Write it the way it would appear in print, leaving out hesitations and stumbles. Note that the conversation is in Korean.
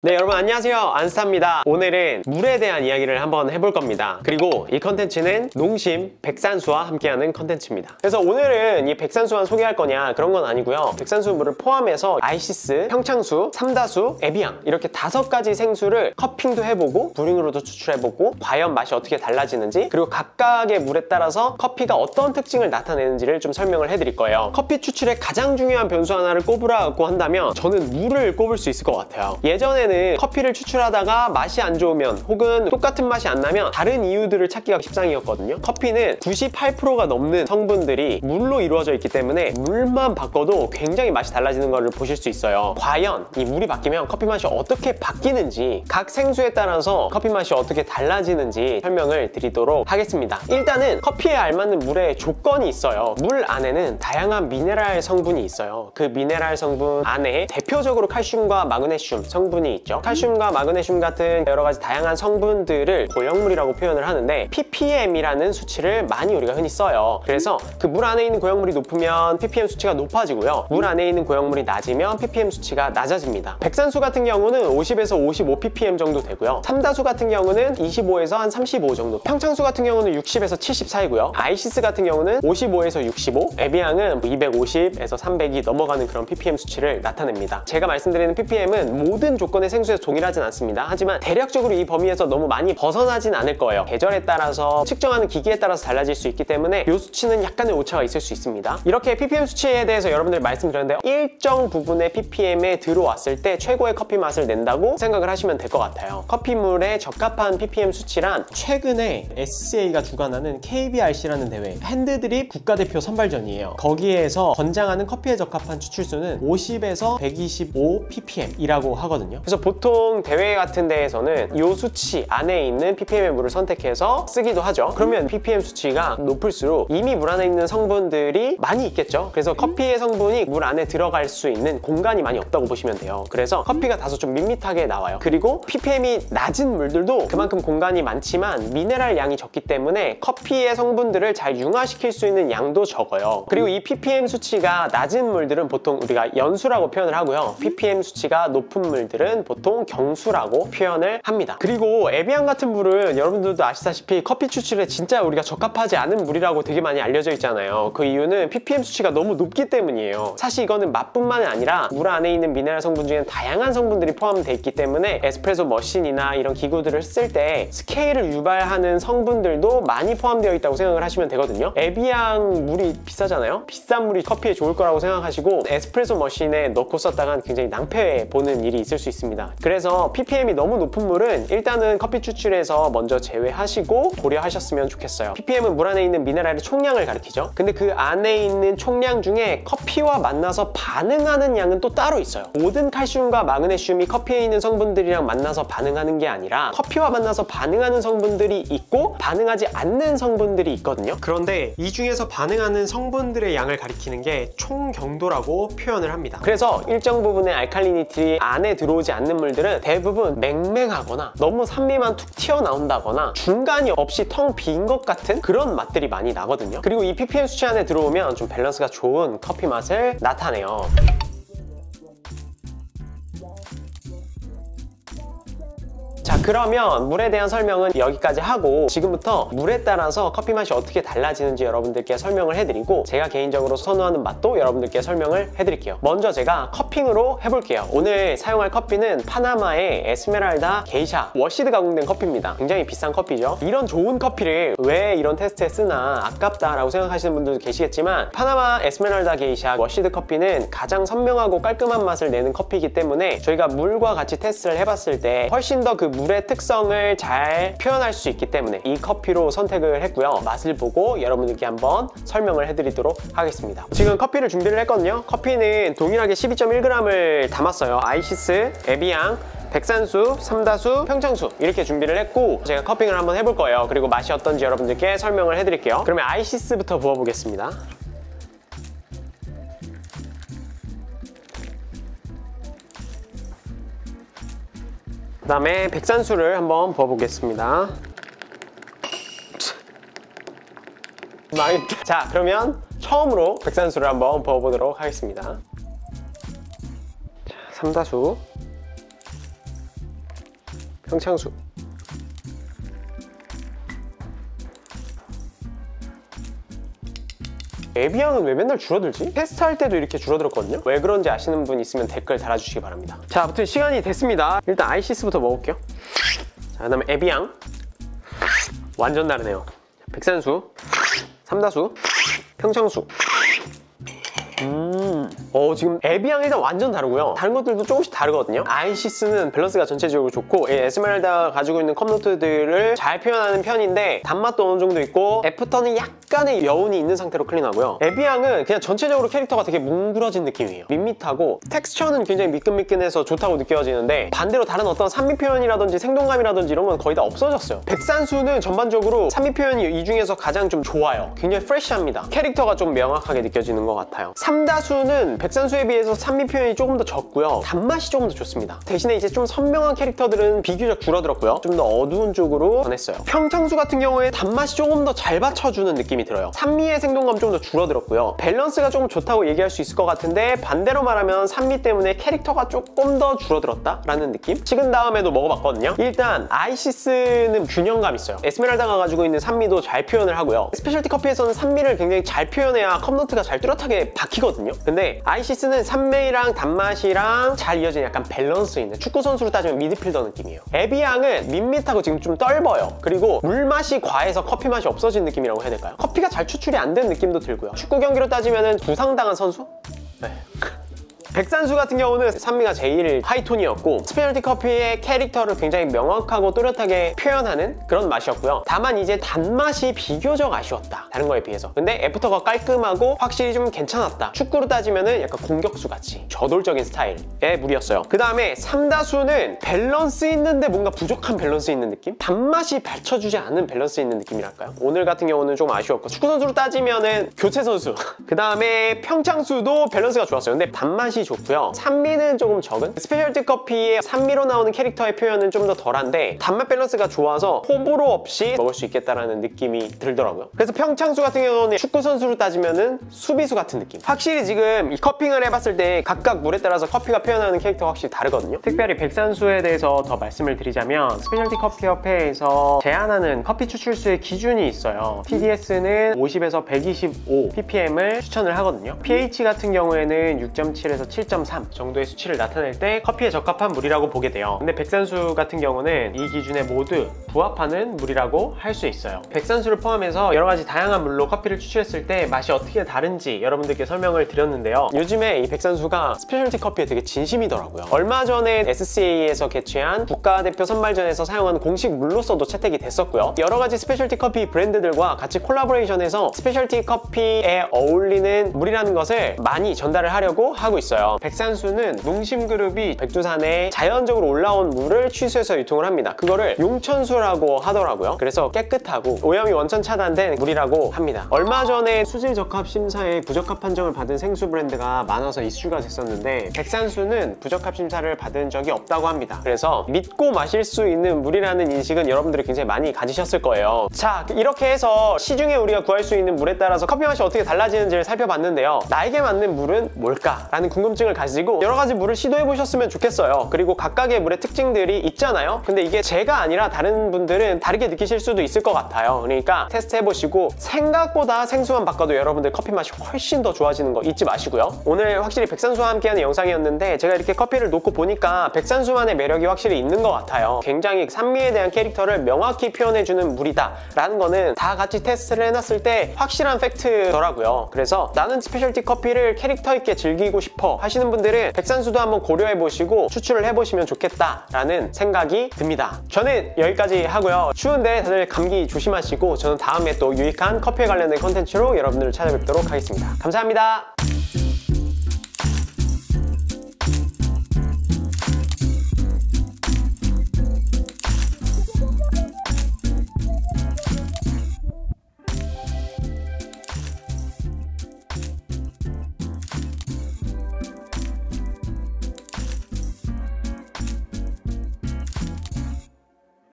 네, 여러분 안녕하세요. 안스타입니다. 오늘은 물에 대한 이야기를 한번 해볼 겁니다. 그리고 이 컨텐츠는 농심 백산수와 함께하는 컨텐츠입니다. 그래서 오늘은 이 백산수만 소개할 거냐 그런 건 아니고요. 백산수 물을 포함해서 아이시스, 평창수, 삼다수, 에비앙 이렇게 5가지 생수를 커핑도 해보고 브링으로도 추출해보고 과연 맛이 어떻게 달라지는지, 그리고 각각의 물에 따라서 커피가 어떤 특징을 나타내는지를 좀 설명을 해드릴 거예요. 커피 추출의 가장 중요한 변수 하나를 꼽으라고 한다면 저는 물을 꼽을 수 있을 것 같아요. 예전에는 커피를 추출하다가 맛이 안 좋으면 혹은 똑같은 맛이 안 나면 다른 이유들을 찾기가 십상이었거든요. 커피는 98%가 넘는 성분들이 물로 이루어져 있기 때문에 물만 바꿔도 굉장히 맛이 달라지는 것을 보실 수 있어요. 과연 이 물이 바뀌면 커피 맛이 어떻게 바뀌는지, 각 생수에 따라서 커피 맛이 어떻게 달라지는지 설명을 드리도록 하겠습니다. 일단은 커피에 알맞는 물의 조건이 있어요. 물 안에는 다양한 미네랄 성분이 있어요. 그 미네랄 성분 안에 대표적으로 칼슘과 마그네슘 성분이 있죠. 칼슘과 마그네슘 같은 여러 가지 다양한 성분들을 고형물이라고 표현을 하는데 ppm이라는 수치를 많이 우리가 흔히 써요. 그래서 그 물 안에 있는 고형물이 높으면 ppm 수치가 높아지고요. 물 안에 있는 고형물이 낮으면 ppm 수치가 낮아집니다. 백산수 같은 경우는 50에서 55 ppm 정도 되고요. 삼다수 같은 경우는 25에서 한 35 정도, 평창수 같은 경우는 60에서 70 사이고요. 아이시스 같은 경우는 55에서 65, 에비앙은 250에서 300이 넘어가는 그런 ppm 수치를 나타냅니다. 제가 말씀드리는 ppm은 모든 조건의 생수에서 동일하진 않습니다. 하지만 대략적으로 이 범위에서 너무 많이 벗어나진 않을 거예요. 계절에 따라서 측정하는 기기에 따라서 달라질 수 있기 때문에 이 수치는 약간의 오차가 있을 수 있습니다. 이렇게 ppm 수치에 대해서 여러분들 말씀드렸는데요. 일정 부분의 ppm에 들어왔을 때 최고의 커피 맛을 낸다고 생각을 하시면 될 것 같아요. 커피물에 적합한 ppm 수치란 최근에 SCA가 주관하는 KBRC라는 대회, 핸드드립 국가대표 선발전이에요. 거기에서 권장하는 커피에 적합한 추출수는 50에서 125 ppm이라고 하거든요. 그래서 보통 대회 같은 데에서는 이 수치 안에 있는 ppm의 물을 선택해서 쓰기도 하죠. 그러면 ppm 수치가 높을수록 이미 물 안에 있는 성분들이 많이 있겠죠. 그래서 커피의 성분이 물 안에 들어갈 수 있는 공간이 많이 없다고 보시면 돼요. 그래서 커피가 다소 좀 밋밋하게 나와요. 그리고 ppm이 낮은 물들도 그만큼 공간이 많지만 미네랄 양이 적기 때문에 커피의 성분들을 잘 융화시킬 수 있는 양도 적어요. 그리고 이 ppm 수치가 낮은 물들은 보통 우리가 연수라고 표현을 하고요. ppm 수치가 높은 물들은 보통 경수라고 표현을 합니다. 그리고 에비앙 같은 물은 여러분들도 아시다시피 커피 추출에 진짜 우리가 적합하지 않은 물이라고 되게 많이 알려져 있잖아요. 그 이유는 ppm 수치가 너무 높기 때문이에요. 사실 이거는 맛뿐만이 아니라 물 안에 있는 미네랄 성분 중에 다양한 성분들이 포함되어 있기 때문에 에스프레소 머신이나 이런 기구들을 쓸 때 스케일을 유발하는 성분들도 많이 포함되어 있다고 생각을 하시면 되거든요. 에비앙 물이 비싸잖아요. 비싼 물이 커피에 좋을 거라고 생각하시고 에스프레소 머신에 넣고 썼다간 굉장히 낭패 보는 일이 있을 수 있습니다. 그래서 ppm이 너무 높은 물은 일단은 커피 추출에서 먼저 제외하시고 고려하셨으면 좋겠어요. ppm은 물 안에 있는 미네랄의 총량을 가리키죠. 근데 그 안에 있는 총량 중에 커피와 만나서 반응하는 양은 또 따로 있어요. 모든 칼슘과 마그네슘이 커피에 있는 성분들이랑 만나서 반응하는 게 아니라 커피와 만나서 반응하는 성분들이 있고 반응하지 않는 성분들이 있거든요. 그런데 이 중에서 반응하는 성분들의 양을 가리키는 게 총경도라고 표현을 합니다. 그래서 일정 부분의 알칼리니티 안에 들어오지 않는 물들은 대부분 맹맹하거나 너무 산미만 툭 튀어나온다거나 중간이 없이 텅 빈 것 같은 그런 맛들이 많이 나거든요. 그리고 이 ppm 수치 안에 들어오면 좀 밸런스가 좋은 커피 맛을 나타내요. 자, 그러면 물에 대한 설명은 여기까지 하고 지금부터 물에 따라서 커피 맛이 어떻게 달라지는지 여러분들께 설명을 해드리고 제가 개인적으로 선호하는 맛도 여러분들께 설명을 해드릴게요. 먼저 제가 커핑으로 해볼게요. 오늘 사용할 커피는 파나마의 에스메랄다 게이샤 워시드 가공된 커피입니다. 굉장히 비싼 커피죠. 이런 좋은 커피를 왜 이런 테스트에 쓰나 아깝다라고 생각하시는 분들도 계시겠지만 파나마 에스메랄다 게이샤 워시드 커피는 가장 선명하고 깔끔한 맛을 내는 커피이기 때문에 저희가 물과 같이 테스트를 해봤을 때 훨씬 더 그 물의 특성을 잘 표현할 수 있기 때문에 이 커피로 선택을 했고요. 맛을 보고 여러분들께 한번 설명을 해드리도록 하겠습니다. 지금 커피를 준비를 했거든요. 커피는 동일하게 12.1g을 담았어요. 아이시스, 에비앙, 백산수, 삼다수, 평창수 이렇게 준비를 했고 제가 커핑을 한번 해볼 거예요. 그리고 맛이 어떤지 여러분들께 설명을 해드릴게요. 그러면 아이시스부터 부어보겠습니다. 그 다음에 백산수를 한번 부어보겠습니다. 자, 그러면 처음으로 백산수를 한번 부어보도록 하겠습니다. 자, 삼다수. 평창수. 에비앙은 왜 맨날 줄어들지? 테스트할 때도 이렇게 줄어들었거든요? 왜 그런지 아시는 분 있으면 댓글 달아주시기 바랍니다. 자, 아무튼 시간이 됐습니다. 일단 아이시스부터 먹어볼게요. 자, 그 다음에 에비앙. 완전 다르네요. 백산수, 삼다수, 평창수. 지금 에비앙 일단 완전 다르고요. 다른 것들도 조금씩 다르거든요. 아이시스는 밸런스가 전체적으로 좋고 에스메랄다가 가지고 있는 컵노트들을 잘 표현하는 편인데 단맛도 어느 정도 있고 애프터는 약간의 여운이 있는 상태로 클린하고요. 에비앙은 그냥 전체적으로 캐릭터가 되게 뭉그러진 느낌이에요. 밋밋하고 텍스처는 굉장히 미끈미끈해서 좋다고 느껴지는데 반대로 다른 어떤 산미 표현이라든지 생동감이라든지 이런 건 거의 다 없어졌어요. 백산수는 전반적으로 산미 표현이 이 중에서 가장 좀 좋아요. 굉장히 프레시합니다. 캐릭터가 좀 명확하게 느껴지는 것 같아요. 삼다수는 백산수에 비해서 산미 표현이 조금 더 적고요. 단맛이 조금 더 좋습니다. 대신에 이제 좀 선명한 캐릭터들은 비교적 줄어들었고요. 좀 더 어두운 쪽으로 변했어요. 평창수 같은 경우에 단맛이 조금 더 잘 받쳐주는 느낌이 들어요. 산미의 생동감 좀 더 줄어들었고요. 밸런스가 조금 좋다고 얘기할 수 있을 것 같은데 반대로 말하면 산미 때문에 캐릭터가 조금 더 줄어들었다라는 느낌? 식은 다음에도 먹어봤거든요. 일단 아이시스는 균형감 있어요. 에스메랄다가 가지고 있는 산미도 잘 표현을 하고요. 스페셜티 커피에서는 산미를 굉장히 잘 표현해야 컵노트가 잘 뚜렷하게 박히거든요. 근데 아이시스는 산미랑 단맛이랑 잘 이어지는 약간 밸런스 있는 축구 선수로 따지면 미드필더 느낌이에요. 에비앙은 밋밋하고 지금 좀 떫어요. 그리고 물맛이 과해서 커피 맛이 없어진 느낌이라고 해야 될까요? 커피가 잘 추출이 안 된 느낌도 들고요. 축구 경기로 따지면 부상당한 선수? 네. 백산수 같은 경우는 산미가 제일 하이톤이었고 스페셜티 커피의 캐릭터를 굉장히 명확하고 또렷하게 표현하는 그런 맛이었고요. 다만 이제 단맛이 비교적 아쉬웠다, 다른 거에 비해서. 근데 애프터가 깔끔하고 확실히 좀 괜찮았다. 축구로 따지면은 약간 공격수 같이 저돌적인 스타일의 물이었어요. 그 다음에 삼다수는 밸런스 있는데 뭔가 부족한 밸런스 있는 느낌? 단맛이 받쳐주지 않은 밸런스 있는 느낌이랄까요? 오늘 같은 경우는 좀 아쉬웠고 축구 선수로 따지면은 교체 선수. 그 다음에 평창수도 밸런스가 좋았어요. 근데 단맛이 좋고요. 산미는 조금 적은? 스페셜티 커피의 산미로 나오는 캐릭터의 표현은 좀 더 덜한데 단맛 밸런스가 좋아서 호불호 없이 먹을 수 있겠다라는 느낌이 들더라고요. 그래서 평창수 같은 경우는 축구 선수로 따지면은 수비수 같은 느낌. 확실히 지금 이 커핑을 해봤을 때 각각 물에 따라서 커피가 표현하는 캐릭터가 확실히 다르거든요. 특별히 백산수에 대해서 더 말씀을 드리자면 스페셜티 커피 협회에서 제한하는 커피 추출수의 기준이 있어요. TDS는 50에서 125 ppm을 추천을 하거든요. pH 같은 경우에는 6.7에서 7.3 정도의 수치를 나타낼 때 커피에 적합한 물이라고 보게 돼요. 근데 백산수 같은 경우는 이 기준에 모두 부합하는 물이라고 할 수 있어요. 백산수를 포함해서 여러 가지 다양한 물로 커피를 추출했을 때 맛이 어떻게 다른지 여러분들께 설명을 드렸는데요. 요즘에 이 백산수가 스페셜티 커피에 되게 진심이더라고요. 얼마 전에 SCA에서 개최한 국가대표 선발전에서 사용한 공식 물로서도 채택이 됐었고요. 여러 가지 스페셜티 커피 브랜드들과 같이 콜라보레이션해서 스페셜티 커피에 어울리는 물이라는 것을 많이 전달을 하려고 하고 있어요. 백산수는 농심그룹이 백두산에 자연적으로 올라온 물을 취수해서 유통을 합니다. 그거를 용천수라고 하더라고요. 그래서 깨끗하고 오염이 원천 차단된 물이라고 합니다. 얼마 전에 수질 적합 심사에 부적합 판정을 받은 생수 브랜드가 많아서 이슈가 됐었는데 백산수는 부적합 심사를 받은 적이 없다고 합니다. 그래서 믿고 마실 수 있는 물이라는 인식은 여러분들이 굉장히 많이 가지셨을 거예요. 자, 이렇게 해서 시중에 우리가 구할 수 있는 물에 따라서 커피 맛이 어떻게 달라지는지를 살펴봤는데요. 나에게 맞는 물은 뭘까? 라는 궁금증을 가지고 여러 가지 물을 시도해 보셨으면 좋겠어요. 그리고 각각의 물의 특징들이 있잖아요. 근데 이게 제가 아니라 다른 분들은 다르게 느끼실 수도 있을 것 같아요. 그러니까 테스트 해보시고 생각보다 생수만 바꿔도 여러분들 커피 맛이 훨씬 더 좋아지는 거 잊지 마시고요. 오늘 확실히 백산수와 함께하는 영상이었는데 제가 이렇게 커피를 놓고 보니까 백산수만의 매력이 확실히 있는 것 같아요. 굉장히 산미에 대한 캐릭터를 명확히 표현해주는 물이다 라는 거는 다 같이 테스트를 해놨을 때 확실한 팩트더라고요. 그래서 나는 스페셜티 커피를 캐릭터 있게 즐기고 싶어 하시는 분들은 백산수도 한번 고려해보시고 추출을 해보시면 좋겠다라는 생각이 듭니다. 저는 여기까지 하고요. 추운데 다들 감기 조심하시고 저는 다음에 또 유익한 커피에 관련된 컨텐츠로 여러분들을 찾아뵙도록 하겠습니다. 감사합니다.